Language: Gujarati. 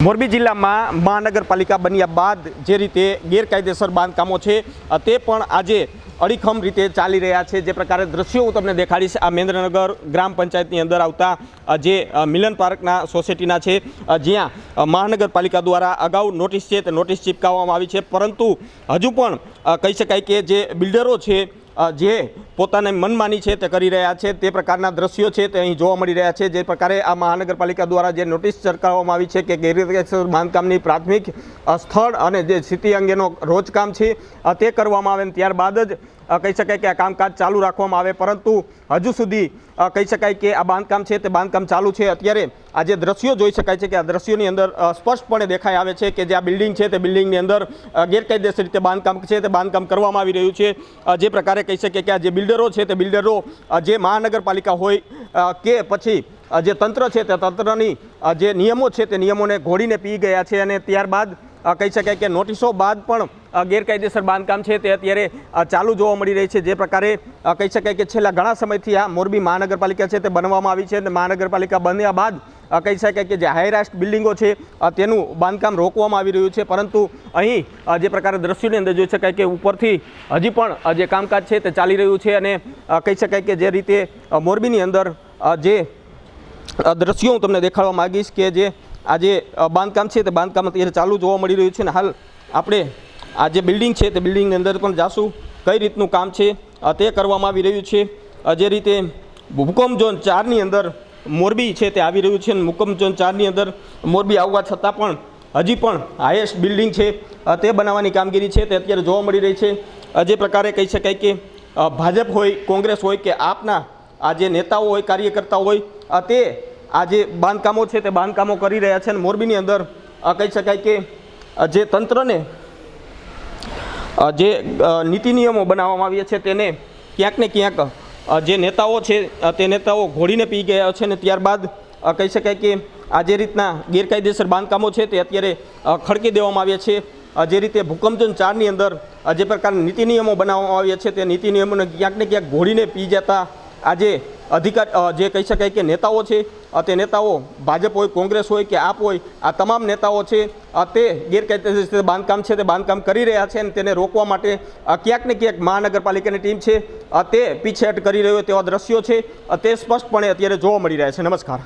મોરબી જિલ્લામાં મહાનગરપાલિકા બન્યા બાદ જે રીતે ગેરકાયદેસર બાંધકામો છે તે પણ આજે અડીખમ રીતે ચાલી રહ્યા છે। જે પ્રકારે દ્રશ્યો હું તમને દેખાડીશ, આ મહેન્દ્રનગર ગ્રામ પંચાયતની અંદર આવતા જે મિલન પાર્કના સોસાયટીના છે, જ્યાં મહાનગરપાલિકા દ્વારા અગાઉ નોટિસ છે તે નોટિસ ચીપકાવવામાં આવી છે, પરંતુ હજુ પણ કહી શકાય કે જે બિલ્ડરો છે જે પોતાની મનમાની છે તે કરી રહ્યા છે, તે પ્રકારના દ્રશ્યો છે તે અહીં જોવા મળી રહ્યા છે। જે પ્રકારે આ મહાનગરપાલિકા દ્વારા જે નોટિસ ચરકાવવામાં આવી છે કે ગેરકાયદેસર બાંધકામની પ્રાથમિક સ્થળ અને જે સ્થિતિ અંગેનો રોજકામ છે તે કરવામાં આવે, ત્યારબાદ જ કહી શકાય કે આ કામકાજ ચાલુ રાખવામાં આવે, પરંતુ હજુ સુધી કહી શકાય કે આ બાંધકામ છે તે બાંધકામ ચાલુ છે। અત્યારે આ જે દ્રશ્યો જોઈ શકાય છે કે આ દ્રશ્યોની અંદર સ્પષ્ટપણે દેખાઈ આવે છે કે જે આ બિલ્ડિંગ છે તે બિલ્ડિંગની અંદર ગેરકાયદેસર રીતે બાંધકામ છે તે બાંધકામ કરવામાં આવી રહ્યું છે। જે પ્રકારે કહી શકીએ કે આ જે બિલ્ડરો છે તે બિલ્ડરો જે મહાનગરપાલિકા હોય કે પછી જે તંત્ર છે તે તંત્રની જે નિયમો છે તે નિયમોને ઘોડીને પી ગયા છે, અને ત્યારબાદ કહી શકાય કે નોટિસો બાદ પણ ગેરકાયદેસર બાંધકામ છે તે અત્યારે ચાલુ જોવા મળી રહી છે। જે પ્રકારે કહી શકાય કે છેલ્લા ઘણા સમયથી આ મોરબી મહાનગરપાલિકા છે તે બનવામાં આવી છે, અને મહાનગરપાલિકા બન્યા બાદ કહી શકાય કે જે હાઈરાસ્ટ બિલ્ડિંગો છે તેનું બાંધકામ રોકવામાં આવી રહ્યું છે, પરંતુ અહીં જે પ્રકારે દ્રશ્યોની અંદર જોઈ શકાય કે ઉપરથી હજી પણ જે કામકાજ છે તે ચાલી રહ્યું છે। અને કહી શકાય કે જે રીતે મોરબીની અંદર જે દ્રશ્યો હું તમને દેખાડવા માગીશ કે જે આ જે બાંધકામ છે તે બાંધકામ અત્યારે ચાલુ જોવા મળી રહ્યું છે, અને હાલ આપણે આ જે બિલ્ડિંગ છે તે બિલ્ડિંગની અંદર પણ જાશું કઈ રીતનું કામ છે તે કરવામાં આવી રહ્યું છે। જે રીતે ભૂકંપ ઝોન 4ની અંદર મોરબી છે તે આવી રહ્યું છે, અને ભૂકંપ ઝોન 4ની અંદર મોરબી આવવા છતાં પણ હજી પણ હાઈએસ્ટ બિલ્ડિંગ છે તે બનાવવાની કામગીરી છે તે અત્યારે જોવા મળી રહી છે। જે પ્રકારે કહી શકાય કે ભાજપ હોય, કોંગ્રેસ હોય કે આપના આ જે નેતાઓ હોય, કાર્યકર્તાઓ હોય, તે આ જે બાંધકામો છે તે બાંધકામો કરી રહ્યા છે, અને મોરબીની અંદર કહી શકાય કે જે તંત્રને જે નીતિ નિયમો બનાવવામાં આવ્યા છે તેને ક્યાંક ને ક્યાંક જે નેતાઓ છે તે નેતાઓ ઘોડીને પી ગયા છે, અને ત્યારબાદ કહી શકાય કે આ જે રીતના ગેરકાયદેસર બાંધકામો છે તે અત્યારે ખડકી દેવામાં આવ્યા છે। જે રીતે ભૂકંપ ઝોન 4ની અંદર જે પ્રકારના નીતિ નિયમો બનાવવામાં આવ્યા છે તે નીતિ નિયમોને ક્યાંક ને ક્યાંક ઘોડીને પી જતા આજે જે કહી શકાય કે નેતાઓ છે તે નેતાઓ ભાજપ હોય, કોંગ્રેસ હોય કે આપ હોય, આ તમામ નેતાઓ છે તે ગેરકાયદેસર બાંધકામ છે તે બાંધકામ કરી રહ્યા છે, અને તેને રોકવા માટે ક્યાંક ને ક્યાંક મહાનગરપાલિકાની ટીમ છે તે પીછેહટ કરી રહ્યો તેવા દ્રશ્યો છે તે સ્પષ્ટપણે અત્યારે જોવા મળી રહ્યા છે। નમસ્કાર।